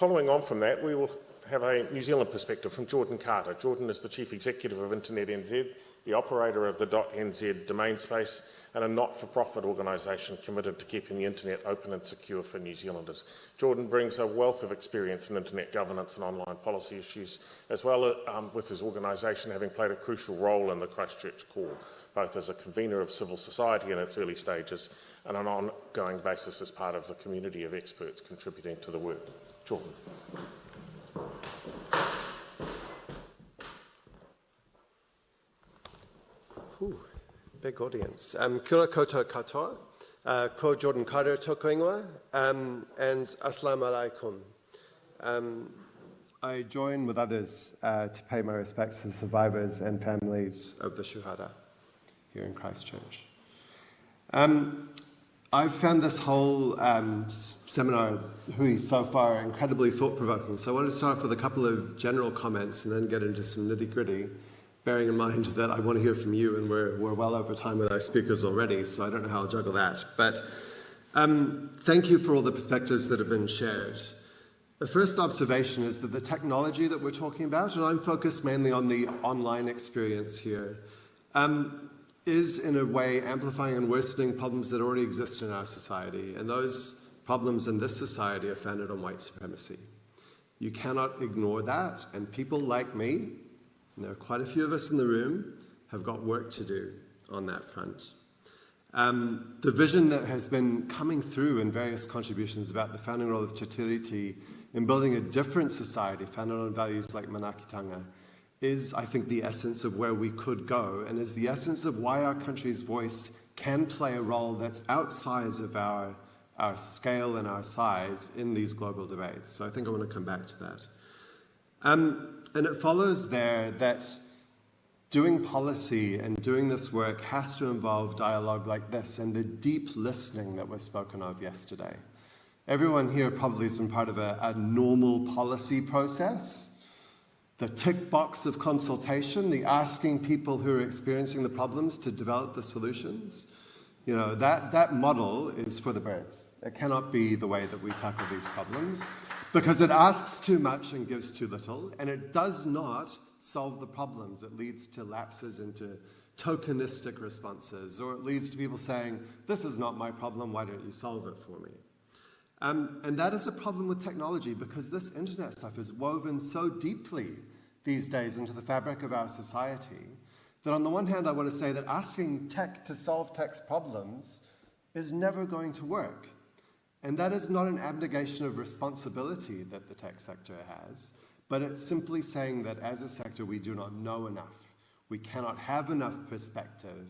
Following on from that, we will have a New Zealand perspective from Jordan Carter. Jordan is the Chief Executive of Internet NZ, the operator of the .nz domain space, and a not-for-profit organisation committed to keeping the internet open and secure for New Zealanders. Jordan brings a wealth of experience in internet governance and online policy issues, as well with his organisation having played a crucial role in the Christchurch Call, both as a convener of civil society in its early stages and on an ongoing basis as part of the community of experts contributing to the work. Jordan. Ooh, big audience. Kia ora koutou katoa, ko Jordan Carter tōku ingoa, and assalamu alaikum. I join with others to pay my respects to the survivors and families of the Shuhada here in Christchurch. I've found this whole seminar, Hui, so far incredibly thought-provoking, so I want to start off with a couple of general comments and then get into some nitty-gritty, bearing in mind that I want to hear from you, and we're well over time with our speakers already, so I don't know how I'll juggle that. But thank you for all the perspectives that have been shared. The first observation is that the technology that we're talking about, and I'm focused mainly on the online experience here, is in a way amplifying and worsening problems that already exist in our society, and those problems in this society are founded on white supremacy. You cannot ignore that, and people like me, and there are quite a few of us in the room, have got work to do on that front. The vision that has been coming through in various contributions about the founding role of Te Tiriti in building a different society founded on values like manakitanga is, I think, the essence of where we could go, and is the essence of why our country's voice can play a role that's outside of our scale and our size in these global debates. So I think I want to come back to that. And it follows there that doing policy and doing this work has to involve dialogue like this and the deep listening that was spoken of yesterday. Everyone here probably has been part of a normal policy process. The tick box of consultation, the asking people who are experiencing the problems to develop the solutions, you know, that model is for the birds. It cannot be the way that we tackle these problems because it asks too much and gives too little, and it does not solve the problems. It leads to lapses into tokenistic responses, or it leads to people saying, this is not my problem, why don't you solve it for me? And that is a problem with technology because this internet stuff is woven so deeply these days into the fabric of our society that on the one hand I want to say that asking tech to solve tech's problems is never going to work. And that is not an abnegation of responsibility that the tech sector has, but it's simply saying that as a sector we do not know enough. We cannot have enough perspective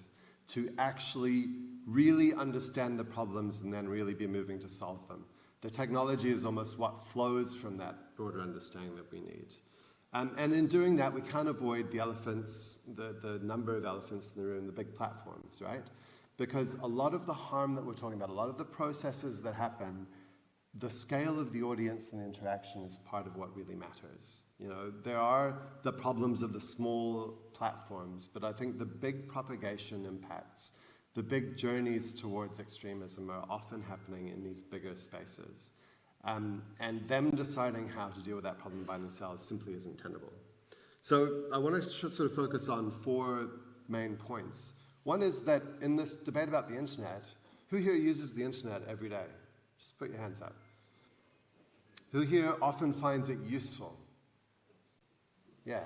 to actually really understand the problems and then really be moving to solve them. The technology is almost what flows from that broader understanding that we need. And in doing that, we can't avoid the elephants, the number of elephants in the room, the big platforms, right? Because a lot of the harm that we're talking about, a lot of the processes that happen, the scale of the audience and the interaction is part of what really matters. You know, there are the problems of the small platforms, but I think the big propagation impacts, the big journeys towards extremism are often happening in these bigger spaces. And them deciding how to deal with that problem by themselves simply isn't tenable. So I want to sort of focus on 4 main points. One is that in this debate about the internet, who here uses the internet every day? Just put your hands up. Who here often finds it useful? Yeah.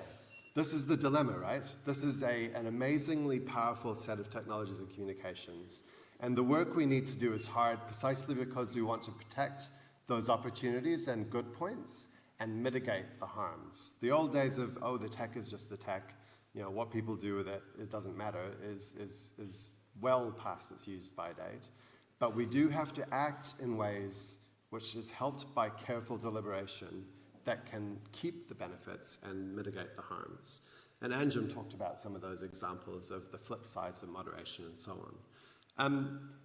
This is the dilemma, right? This is an amazingly powerful set of technologies and communications. And the work we need to do is hard precisely because we want to protect those opportunities and good points and mitigate the harms. The old days of, oh, the tech is just the tech, you know, what people do with it, it doesn't matter, is well past its use-by date. But we do have to act in ways which is helped by careful deliberation that can keep the benefits and mitigate the harms. And Anjum talked about some of those examples of the flip sides of moderation and so on.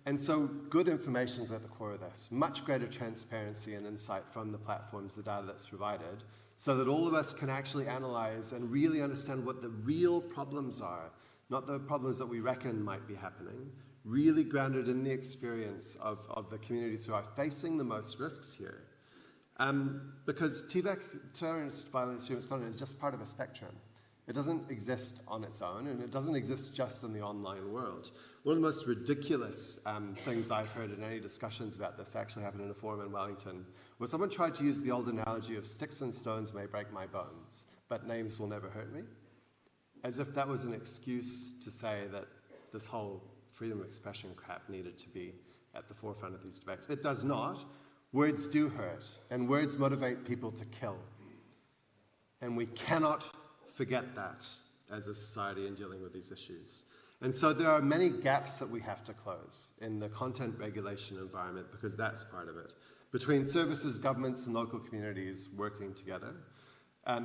And so good information is at the core of this. Much greater transparency and insight from the platforms, the data that's provided, so that all of us can actually analyze and really understand what the real problems are, not the problems that we reckon might be happening, really grounded in the experience of the communities who are facing the most risks here. Because TVEC, terrorist violence, extremist content, is just part of a spectrum. It doesn't exist on its own, and it doesn't exist just in the online world. One of the most ridiculous things I've heard in any discussions about this actually happened in a forum in Wellington, where someone tried to use the old analogy of sticks and stones may break my bones, but names will never hurt me, as if that was an excuse to say that this whole freedom of expression crap needed to be at the forefront of these debates. It does not. Words do hurt, and words motivate people to kill. And we cannot forget that as a society in dealing with these issues. And so there are many gaps that we have to close in the content regulation environment, because that's part of it. Between services, governments, and local communities working together,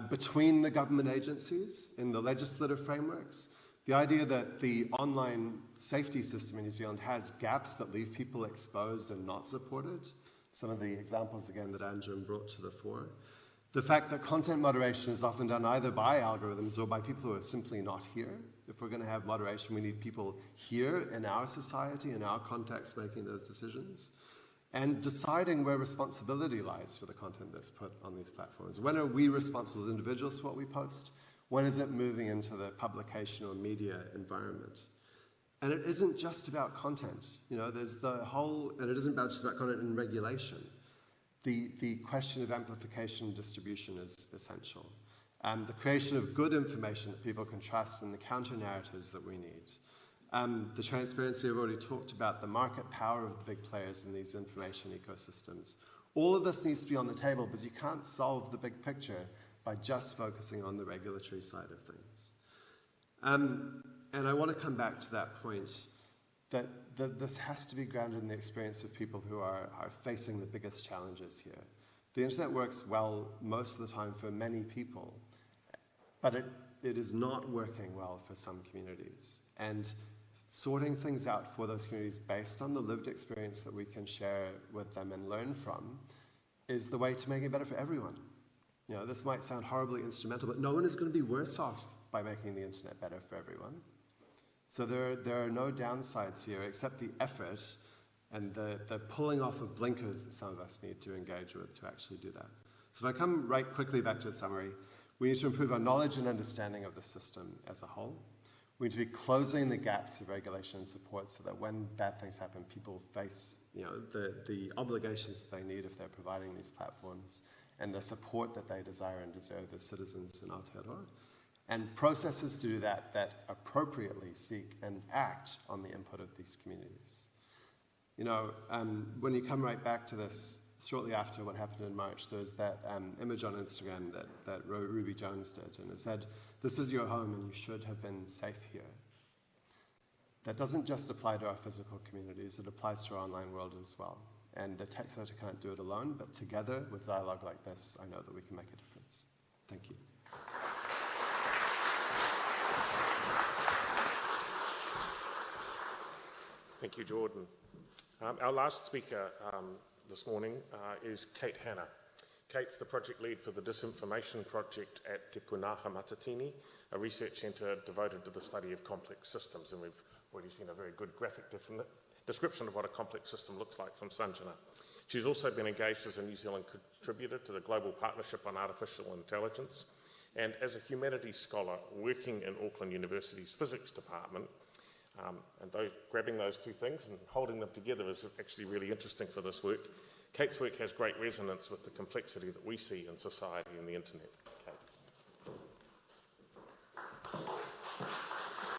between the government agencies in the legislative frameworks, the idea that the online safety system in New Zealand has gaps that leave people exposed and not supported, some of the examples again that Andrew brought to the fore. The fact that content moderation is often done either by algorithms or by people who are simply not here. If we're going to have moderation, we need people here in our society, in our context, making those decisions. And deciding where responsibility lies for the content that's put on these platforms. When are we responsible as individuals for what we post? When is it moving into the publication or media environment? And it isn't just about content. You know, there's the whole, and it isn't just about content and regulation. The question of amplification and distribution is essential. The creation of good information that people can trust and the counter-narratives that we need. The transparency I've already talked about, the market power of the big players in these information ecosystems. All of this needs to be on the table, because you can't solve the big picture by just focusing on the regulatory side of things. And I want to come back to that point, that this has to be grounded in the experience of people who are facing the biggest challenges here. The internet works well most of the time for many people, but it is not working well for some communities. And sorting things out for those communities based on the lived experience that we can share with them and learn from is the way to make it better for everyone. You know, this might sound horribly instrumental, but no one is going to be worse off by making the internet better for everyone. So there are no downsides here except the effort and the pulling off of blinkers that some of us need to engage with to actually do that. So if I come right quickly back to a summary, we need to improve our knowledge and understanding of the system as a whole. We need to be closing the gaps of regulation and support so that when bad things happen, people face, you know, the obligations that they need if they're providing these platforms and the support that they desire and deserve as citizens in Aotearoa. And processes to do that appropriately seek and act on the input of these communities. You know, when you come right back to this, shortly after what happened in March, there's that image on Instagram that Ruby Jones did, and it said, "This is your home and you should have been safe here." That doesn't just apply to our physical communities, it applies to our online world as well. And the tech sector can't do it alone, but together with dialogue like this, I know that we can make a difference. Thank you. Thank you, Jordan. Our last speaker this morning is Kate Hanna. Kate's the project lead for the Disinformation Project at Te Punaha Matatini, a research centre devoted to the study of complex systems, and we've already seen a very good graphic description of what a complex system looks like from Sanjana. She's also been engaged as a New Zealand contributor to the Global Partnership on Artificial Intelligence, and as a humanities scholar working in Auckland University's physics department. Grabbing those two things and holding them together is actually really interesting for this work. Kate's work has great resonance with the complexity that we see in society and the internet.